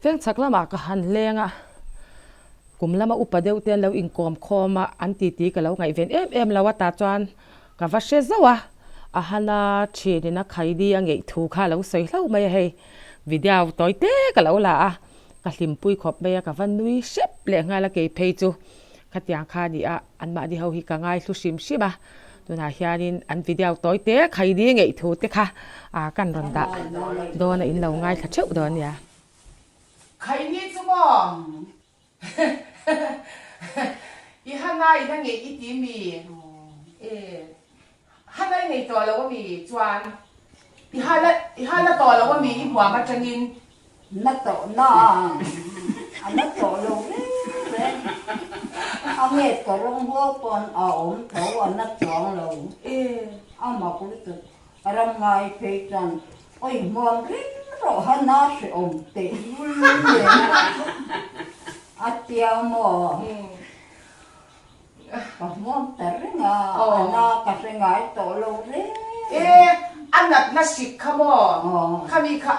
phèn chắc lama ka han lenga kum lama upadeu ten lo in kom khoma an ti ka lo ngai ven em lawa ta chuan ka va she zawa a hana thina khai di angei thu kha lo sei hlo mai hei video toite ka lo la a ka hlim pui khop me ka van nui shep le nga la ke phei chu khatiang kha ni a an ma di ho hi ka ngai thu sim shima tuna hianin an video toite khai di ngei thu te kha a kan ron da dona in lo ngai tha cheu don ya khai ni chu mo i hana i dang ngei i ti mi hana ngei to lo mi chuan i hala to lo mi i bua ma changin nó tổ nó nó tổ luôn đấy ông nghe tổ luôn vô con ổn tổ nó chọn luôn ông mà cũng được làm ngày phải rằng ôi mòn rít rồi hắn nó sẽ ổn tệ à tiêu mò còn mòn tệ nga nó cả sẽ ngái tổ luôn đấy anat na shik khamo khami kha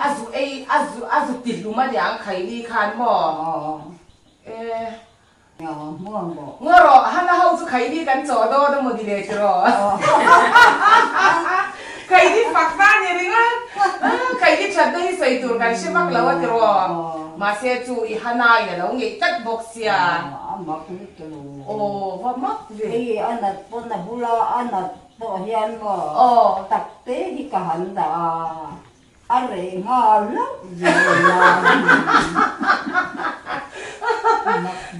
azu tiluma yang khaini khan mo ngoro hana hau chu khaini kan cho do mo dile tro khaini pakta ni ringa khaini chat dei sei tur kan simak lawa tro ma se chu I hana ina lo ngi tat boxia mà cũng được va mak ve anat pon na bula anat bộ hiền mà tập tế thì cả hắn đã ăn rể ngon lắm rồi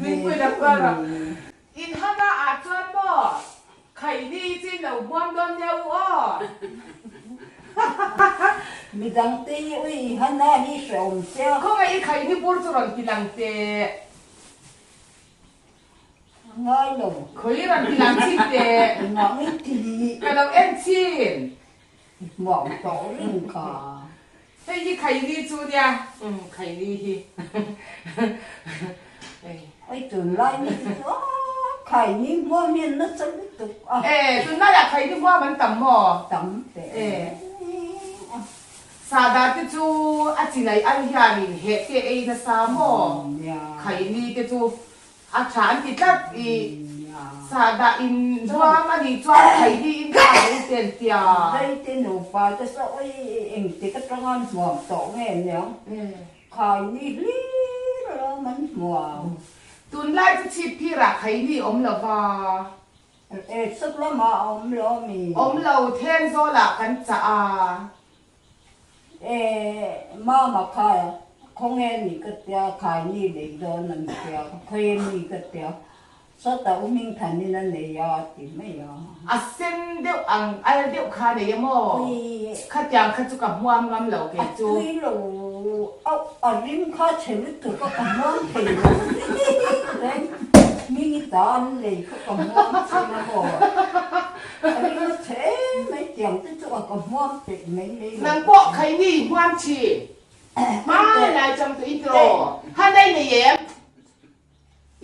mình quên được con rồi in hana à chuan mo khai đi trên đầu buông đón nhau mình đang tê ui hắn đã đi sòng xe không ai khai đi bor cho rồi kilang te ngay luôn khơi rồi kilang chi te ngon ít thì cái đầu em chin mỏng tổ lên cả thế đi khai đi chú nha khai đi thì ôi từ lại đi khai đi mua miên nó sẽ tiếp tục từ nay là khai đi mua mình tầm mò tắm để sa da te chu a chi nei an hianin he te ei na sa mo khai ni te chu a than ti tat I sa da in bua ma ni chuan khai đi in ka ei ten tia đây tên nụ pa te so ôi em te cái trong ăn mỏng tổ nghe nhá khai đi lý rồi mình mua tun lai chu chi pi ra khai ni om lo wa sức lắm mà ông lo mi om lo then zo la kan cha a mà khai không nghe gì cái tia khai ni để đó nằm tia khuyên gì cái tia sao tao mình thành nên là này ya thì mấy ya a sen deu ang al deu kha ne mo kha chang kha chu ka muam ngam lo ke chu quý lù ở riêng khai chơi với tụi có cầm món thì đấy mình ta ăn này có cầm món thì nó bỏ ở riêng thế mấy tiền tới chỗ cầm món thì mấy nang po khai ni muam chi mai lai cham tu intro han dai ne yem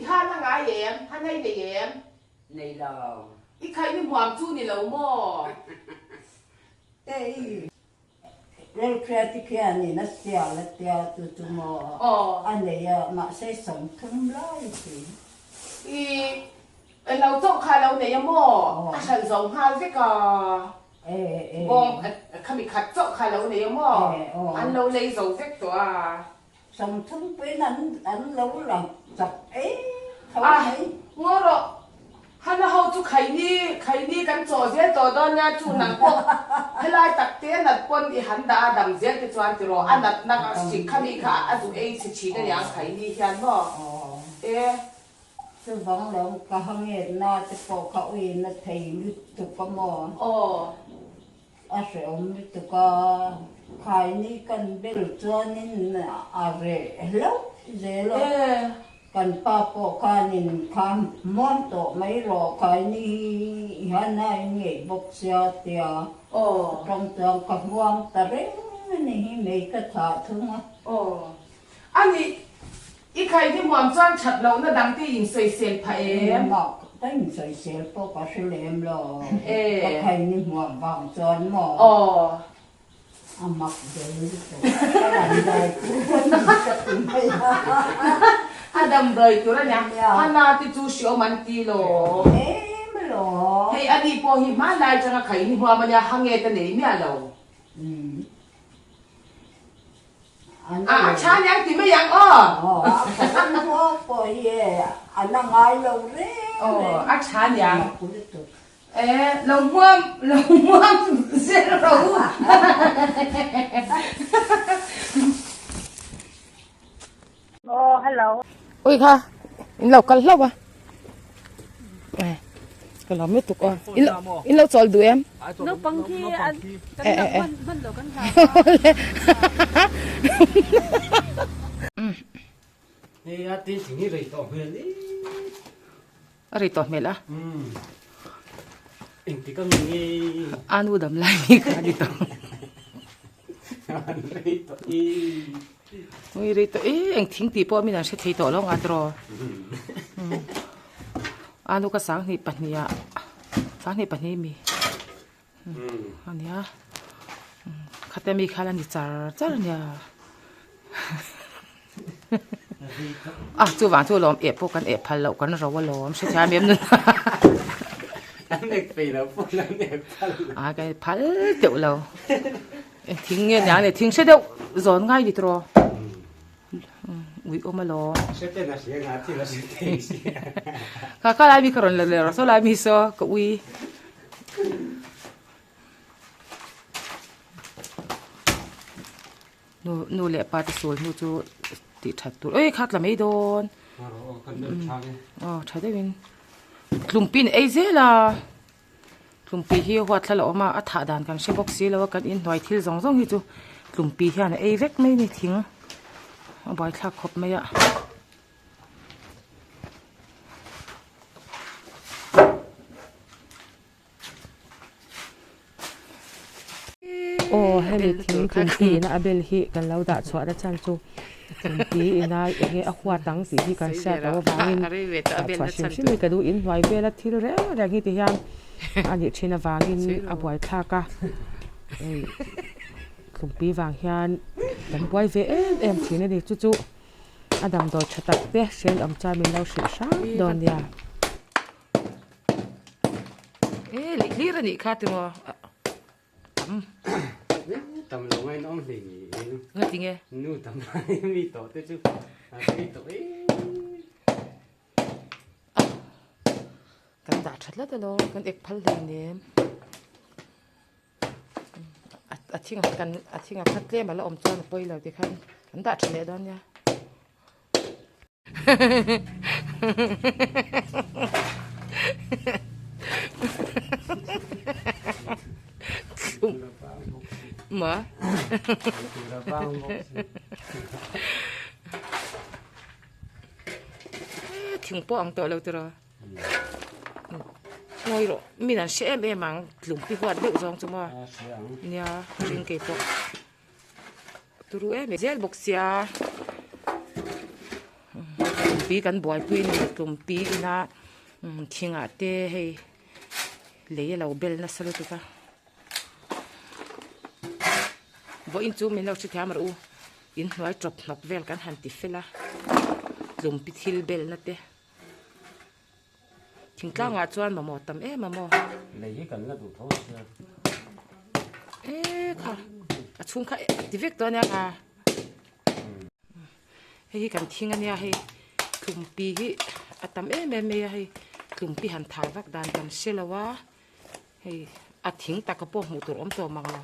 han na nga yem han dai ne yem này là I khai ni muam chu ni lo mo đây rồi kia thì kia này nó xia là tia tụi mò anh này mà sẽ sống thung lại thì lâu trong khai lâu này mo sản giống hai cái cả bom khami khát trong khai lâu này mo ăn lâu lấy dầu rách to sống thung với anh lâu là chặt ấy không thấy ngô rồi hắn hậu chú khai ni căn trò dễ to đó nha chú nặng quá hay lại tập té nặt quân đi hắn đã đầm dễ cái choan thì rồi ăn nặt nặng chỉ khami khá ăn dù ấy chỉ cái nhà khai ni hiền mo sư vắng lắm cả hàng ngày na thì có khẩu ý na thầy lướt tụi con mò sẽ ông lướt tụi con khai ni cần biết cho nên rẻ lắm dễ lắm cần pa po khai nên khám món tổ mấy lọ khai ni hắn này nghề bốc xe tia trong trường các món ta rẻ này mấy cái thà thương anh I khai ni muam chuan chat lo na dang ti in soi sel pha mà đánh soi sel po ka se lem lo khai ni muam vang chuan mo amak dulu tu. Pandai pun tak Adam đời tu ra nha. Hana ti chu sio man ti lo. melo. Hey adi po hi ma lai changa khai ni hwa ma ya hange ta nei mi alo. Cha yang ti me yang o. Kan ho po ye. Ana ngai lo re. Cha yang. Lo muam se ro. Hello. ôi kha in lâu cần lâu à cái lòng biết tục à in lâu chọn đuổi em nó bằng khi anh vẫn đâu cần Nè, tin chính như vậy tỏ huyền đi. rồi tỏ mẹ lá Anh thì có mình ăn u đầm lại đi cả đi tỏ ôi rồi tỏ anh thính tí po mình là sẽ thấy tỏ lâu ngã trò ăn u cái sáng thì bận nhỉ sáng thì bận nhỉ mi anh nhá khát em mi khá là đi chả chả nhỉ chú vàng chú lòm épกันเอฟพันเหล่ากันเราว่าลอมใช่ไหมเมียมนึง Anh đẹp phê là phụ là đẹp thật. cáiพันเดี๋ยวเราทิ้งเงี้ยอย่างเนี่ยทิ้งเสร็จเดี๋ยวร้อนง่ายดีตรออุ้ยโอมาลอ Sẽ tên là sẽ ngã thì là sẽ tên sẽ. ก็ไล่มีกระรอนเลยเราโซไล่มีโซก็อุ้ยนูเละปาติสูนูจูติดถัดตัวเอ้ยคัดละไม่โดน Còn được chăng. อ๋อใช่ได้วินกลุ่มปีนไอเซล่ะกลุ่มปีที่หัวทะเลาะมาอัฐาดานกันเชฟบอกซีแล้วกันอินหน่วยที่ซองฮิจูกลุ่มปีที่อันไอเวกไม่มีทิ้งเอาไว้ทักครบไม่อะโอ้ให้เลยทิ้งกลุ่มปีนะอเบลฮิกันแล้วด่าชวดอาจารย์จูกลุ่มปีนะอย่างเงี้ยอขวาตังสีที่กันแซ่แต่ว่าบางอินชวดชิมๆก็ดูอินไว้เวลาที่เร็วอย่างนี้ที่ยังอันนี้ชินวางอินเอาไว้ทักอะกลุ่มปีวางยันกันไว้เวเอ็มทีนี่ดิจุอดัมโดนชัดตัดเตะเชนอมจามินเราเสียช้าโดนยาลีระนี่ค่ะตัวTầm lòng anh ông thì nghe tiếng nghe nu tầm ai mi tổ tới chứ. Mi tổ ấy.กันด่าชัดแล้วแต่เรากันเอกพันเลยเนี่ยอาทิตย์กันอาทิตย์พัดเลี้ยมาแล้วอมจานไปแล้วที่ขันกันด่าชัดเลยดอนเนี่ยมาถึงป้องตัวเราตัวน้อยหรอมีนั่นเชื่อแม่มังหลุมปีหัวเดือดจงจังว่าเนี่ยริงเกตตัวรู้เมเจลบอกเสียปีกันบ่อยปีนี่กลุ่มปีนะทิ้งอาเต้ให้เลยเราเบลน่ะสรุปตัวบ่อินจูมีเราชิคามารูอินไว้จบนกเวลกันหันติฟิละกลุ่มปิทิลเบลนั่นเต้ทิ้งกลางอาจวนมาหมดตำมาหมด Lấy cần là đủ thôi. ค่ะอาชุ่มค่ะดิเวกตัวเนี้ยค่ะให้กันทิ้งอันเนี้ยให้กลุ่มปีที่อาตำแม่ให้กลุ่มปีหันถ่ายวักดานกันเชื่อแล้วว่าให้อาทิ้งตะกระโปงหูตัวอมตัวมังเรา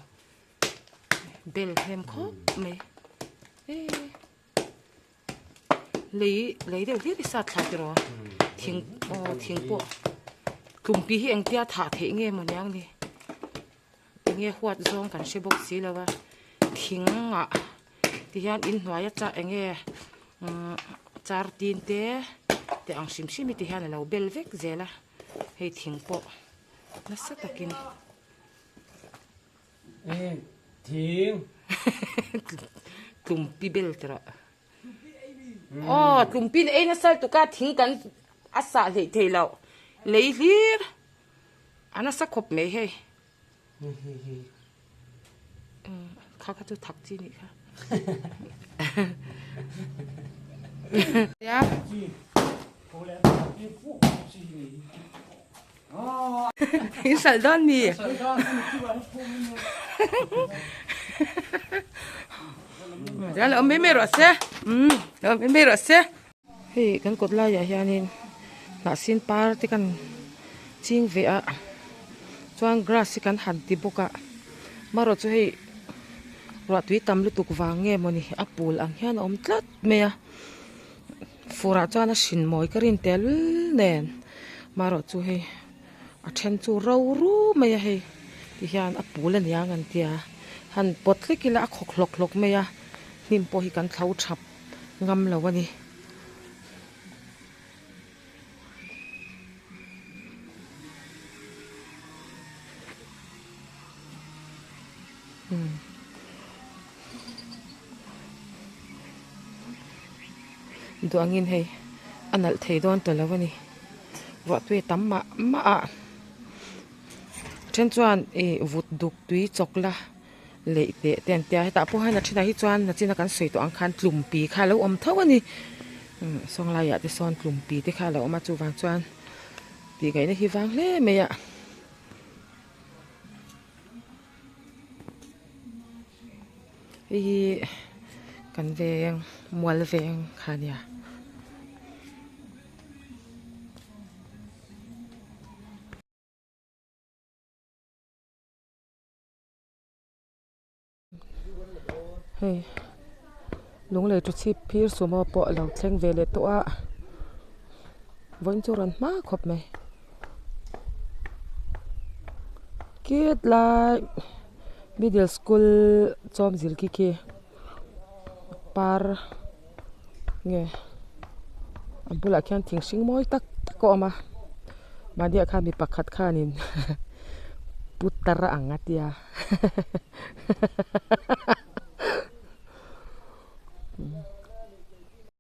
เบลเฮมครบไหมเลยเดี๋ยวที่สัตว์ขาดรอทิ้งปะกลุ่มปีที่เองเตี้ยถ่าเทงเงี้ยมันยังดิเงี้ยขวดซองกันเชบอกสีแล้วว่าทิ้งอ่ะที่ยันอินหัวยัดจ่าเงี้ยจาร์ตีนเต้แต่อังชิมที่ยันเราเบลเวกเจล่ะให้ทิ้งปะน่าสักกิน Ê, Thiên. กลุ่มปีเบลตระอ๋อกลุ่มปีน่ะสัลตุกาทิ้งกันอาสาเลยเทเราเลยลีร์อันนั้นสักขบไม่ให้ข้า khắc cho thắc chi nhỉ kha ya cái sợi đơn nhỉ ra là mấy mấy rồi xe rồi mấy rồi xe thì cái cột lai vậy nên là xin par thì kan ching về à chuan grass kan hàn ti boka mà rồi cho hay rồi tụi tâm lu tục vàng nghe mà nè apple ang hian om tlat me à phura chuan nó xin mồi cái rin tel nền mà rồi cho hay à chen chu rau ru me hay thì hian apple anh yang anh tia han pot cái là khok lok me à nim po hi kan thau thap ngam lo wani do angin hei anal thei don to lawani wa tui tam ma a chen chuan e vut duk tui chokla le te ten tia ta po hana thina hi chuan na china kan soi to ang khan tlumpi kha lo om thawani song la ya te son tlumpi te kha lo ma chu wang chuan ti gai na hi wang hle me ya hi kan veng mual veng khania hey lung le chu chi phir sumo po lo thleng ve le to a voin chu ran ma khop mai kid lai middle school chom zil ki ke par nge ambula khan thing sing moi tak ko ma dia kha mi pakhat khanin puttara angatia